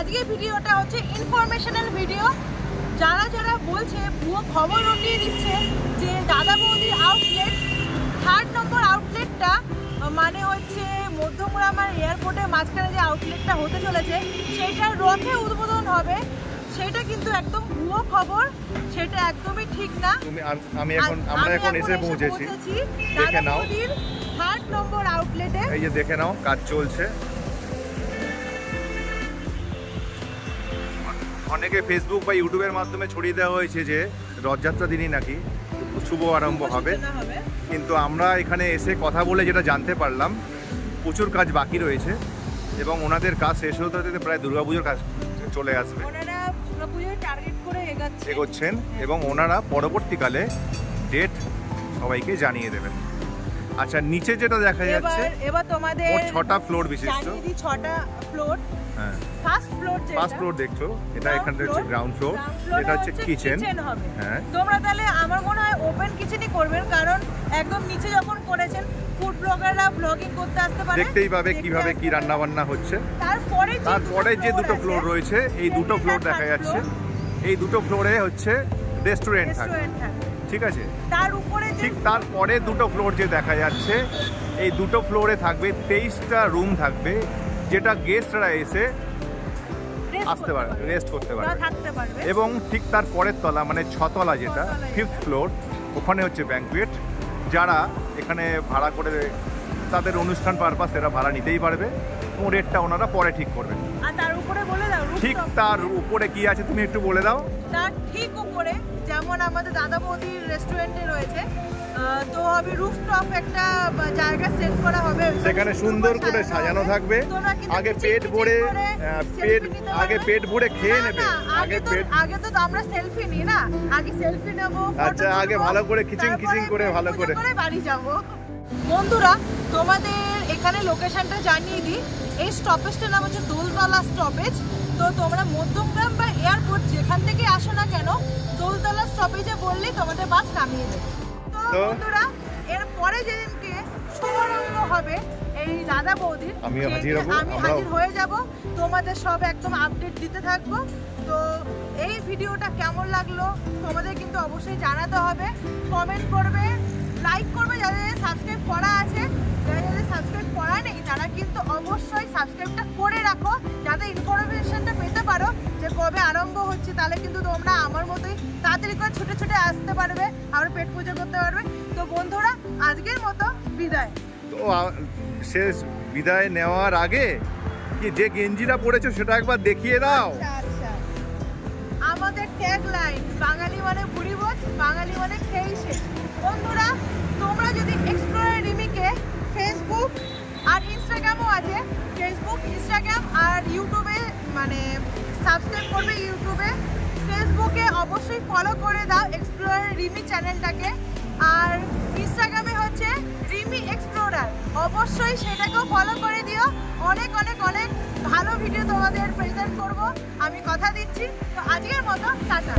আজকে ভিডিওটা হচ্ছে ইনফরমেশনাল ভিডিও। যারা যারা বলছে ভুয়ো খবর উঠিয়ে দিচ্ছে যে দাদা বৌদির আউটলেট 3rd নম্বর আউটলেটটা মানে হচ্ছে মধ্যমগ্রামের এয়ারপোর্টের মাঝখানে যে আউটলেটটা হতে চলেছে সেটার রথে উদ্বোধন হবে, সেটা কিন্তু একদম ভুয়ো খবর, সেটা একদমই ঠিক না। আমরা এখন এসে পৌঁছেছি, দেখে নাও 3rd নম্বর আউটলেটে। এই যে দেখে নাও কাজ চলছে। অনেকে ফেসবুক বা ইউটিউবের মাধ্যমে ছড়িয়ে দেওয়া হয়েছে যে রথযাত্রা দিনই নাকি শুভ আরম্ভ হবে, কিন্তু আমরা এখানে এসে কথা বলে যেটা জানতে পারলাম প্রচুর কাজ বাকি রয়েছে এবং ওনাদের কাজ শেষ হতে হতে প্রায় দুর্গাপুজোর কাজ চলে আসবে, এগোচ্ছেন এবং ওনারা পরবর্তীকালে ডেট সবাইকে জানিয়ে দেবেন। আচ্ছা, নিচে যেটা দেখা যাচ্ছে এবার তোমাদের 6টা ফ্লোর বিশিষ্ট, 6টা ফ্লোর। হ্যাঁ, ফার্স্ট ফ্লোর দেখছো, এটা এখানে হচ্ছে গ্রাউন্ড ফ্লোর, এটা হচ্ছে কিচেন হবে। হ্যাঁ, তোমরা তাহলে আমার মনে হয় ওপেন কিচেনই করবেন, কারণ একদম নিচে যখন করেছেন ফুড ব্লগাররা ব্লগিং করতে আসতে পারে, দেখতেই পাবে কিভাবে কি রান্না বান্না হচ্ছে। তারপরে যে দুটো ফ্লোর রয়েছে, এই দুটো ফ্লোর দেখা যাচ্ছে, এই দুটো ফ্লোরে হচ্ছে রেস্টুরেন্ট থাকবে, ঠিক আছে। তার উপরে ঠিক তারপরে দুটো ফ্লোর যে দেখা যাচ্ছে, এই দুটো ফ্লোরে থাকবে 23টা রুম থাকবে, যেটা গেস্টরা এসে আসতে পারে, রেস্ট করতে পারবে। এবং ঠিক তার পরের তলা মানে 6 তলা যেটা 5th ফ্লোর, ওখানে হচ্ছে ব্যাঙ্কুয়েট। যারা এখানে ভাড়া করে তাদের অনুষ্ঠান পারপাস এরা ভাড়া নিতেই পারবে এবং রেটটা ওনারা পরে ঠিক করবেন। আর তার উপরে বলে দাও, ঠিক তার উপরে কি আছে তুমি একটু বলে দাও। তার ঠিক উপরে যেমন আমাদের দাদা বৌদির রেস্টুরেন্টে রয়েছে, তো হবে রুফটপ একটা জায়গা সেট করা হবে, সেখানে সুন্দর করে সাজানো থাকবে। আগে পেট ভরে খেয়ে নেবে। আগে তো আমরা সেলফি নিই না, আগে সেলফি নেব। আচ্ছা, আগে ভালো করে খিচিং করে ভালো করে বাড়ি যাব। বন্ধুরা, তোমাদের এখানে লোকেশনটা জানিয়ে দিই। এই স্টপেজটার নাম হচ্ছে দোলতলা স্টপেজ। তো তোমরা মধ্যমগ্রাম বা এয়ারপোর্ট যেখান থেকে আসো না কেন, দোলতলা স্টপেজে বললেই তোমাদের বাস নামিয়ে দেবে। তো বন্ধুরা, এরপরে যেদিনকে শুভারম্ভ হবে এই দাদা বৌদির, আমি হাজির হয়ে যাব, তোমাদের সব একদম আপডেট দিতে থাকবো। তো এই ভিডিওটা কেমন লাগলো তোমাদের কিন্তু অবশ্যই জানাতে হবে, কমেন্ট করবে, লাইক করবে। যাদের সাবস্ক্রাইব করা আছে, যাদের সাবস্ক্রাইব করা নেই তারা কিন্তু অবশ্যই সাবস্ক্রাইবটা করে রাখো, যাতে ইনফরমেশনটা পেতে পারো যে কবে আরম্ভ হচ্ছে। তাহলে কিন্তু তোমরা আমার মতোই তাড়াতাড়ি করে ছুটে ছুটে আসতে পারবে, আবার পেট পুজো করতে পারবে। তো বন্ধুরা, আজকের মতো বিদায়। তো শেষ বিদায় নেওয়ার আগে কি যে গেঞ্জিটা পরেছো সেটা একবার দেখিয়ে দাও। আচ্ছা, আমাদের ট্যাগ লাইন বাঙালি মানে ভুরিভোজ, বাঙালি মানে খেয়ে শেষ। বন্ধুরা, তোমরা যদি এক্সপ্লোরার রিমিকে ফেসবুক আর ইনস্টাগ্রামও আছে, ফেসবুক, ইনস্টাগ্রাম আর ইউটিউবে মানে সাবস্ক্রাইব করবে। ইউটিউবে, ফেসবুকে অবশ্যই ফলো করে দাও এক্সপ্লোরার রিমি চ্যানেলটাকে, আর ইনস্টাগ্রামে হচ্ছে রিমি এক্সপ্লোরার, অবশ্যই সেটাকেও ফলো করে দিও। অনেক অনেক অনেক ভালো ভিডিও তোমাদের প্রেজেন্ট করব, আমি কথা দিচ্ছি। তো আজকের মতো টাটা।